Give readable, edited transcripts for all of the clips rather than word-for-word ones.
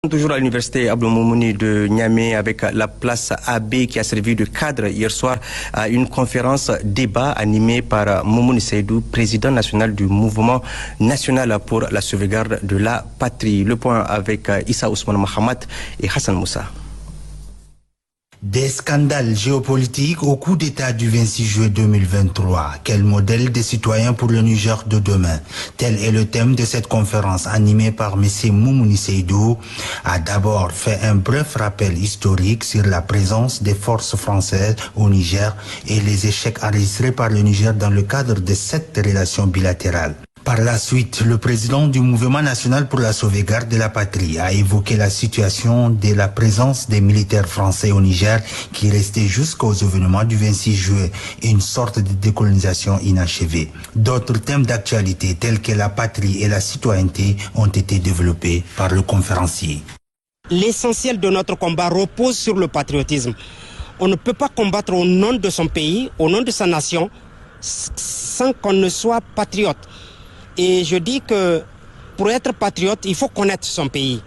Toujours à l'université Abdou-Moumouni de Niamey avec la place AB qui a servi de cadre hier soir à une conférence débat animée par Moumouni Seydou, président national du mouvement national pour la sauvegarde de la patrie. Le point avec Issa Ousmane Mahamat et Hassan Moussa. Des scandales géopolitiques au coup d'État du 26 juillet 2023. Quel modèle de citoyen pour le Niger de demain? Tel est le thème de cette conférence animée par M. Moumouni Seydou. A d'abord fait un bref rappel historique sur la présence des forces françaises au Niger et les échecs enregistrés par le Niger dans le cadre de cette relation bilatérale. Par la suite, le président du mouvement national pour la sauvegarde de la patrie a évoqué la situation de la présence des militaires français au Niger qui restait jusqu'aux événements du 26 juillet, une sorte de décolonisation inachevée. D'autres thèmes d'actualité tels que la patrie et la citoyenneté ont été développés par le conférencier. L'essentiel de notre combat repose sur le patriotisme. On ne peut pas combattre au nom de son pays, au nom de sa nation, sans qu'on ne soit patriote. Et je dis que pour être patriote, il faut connaître son pays.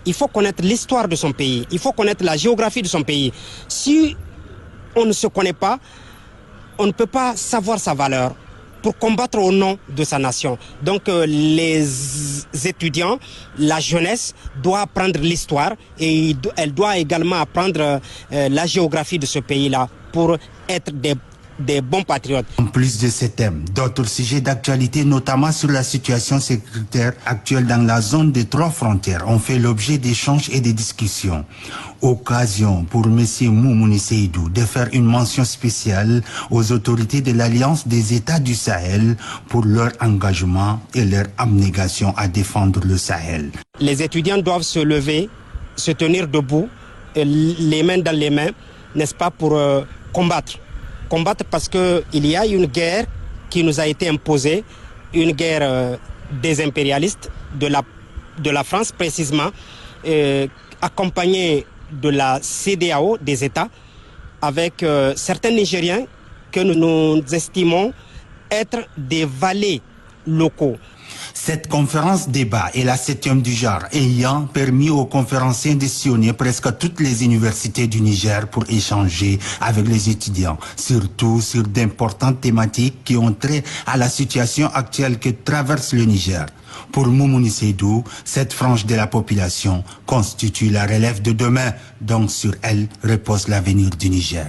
Il faut connaître l'histoire de son pays. Il faut connaître la géographie de son pays. Si on ne se connaît pas, on ne peut pas savoir sa valeur pour combattre au nom de sa nation. Donc les étudiants, la jeunesse doit apprendre l'histoire et elle doit également apprendre la géographie de ce pays-là pour être des bons patriotes. En plus de ces thèmes, d'autres sujets d'actualité, notamment sur la situation sécuritaire actuelle dans la zone des 3 frontières, ont fait l'objet d'échanges et de discussions. Occasion pour M. Moumouni Seydou de faire une mention spéciale aux autorités de l'Alliance des États du Sahel pour leur engagement et leur abnégation à défendre le Sahel. Les étudiants doivent se lever, se tenir debout, les mains dans les mains, n'est-ce pas, pour combattre. Combattre parce qu'il y a une guerre qui nous a été imposée, une guerre des impérialistes de la France précisément, accompagnée de la CEDEAO des États, avec certains Nigériens que nous estimons être des valets locaux. Cette conférence débat est la 7e du genre, ayant permis aux conférenciers de sillonner presque toutes les universités du Niger pour échanger avec les étudiants, surtout sur d'importantes thématiques qui ont trait à la situation actuelle que traverse le Niger. Pour Moumouni Seydou, cette frange de la population constitue la relève de demain, donc sur elle repose l'avenir du Niger.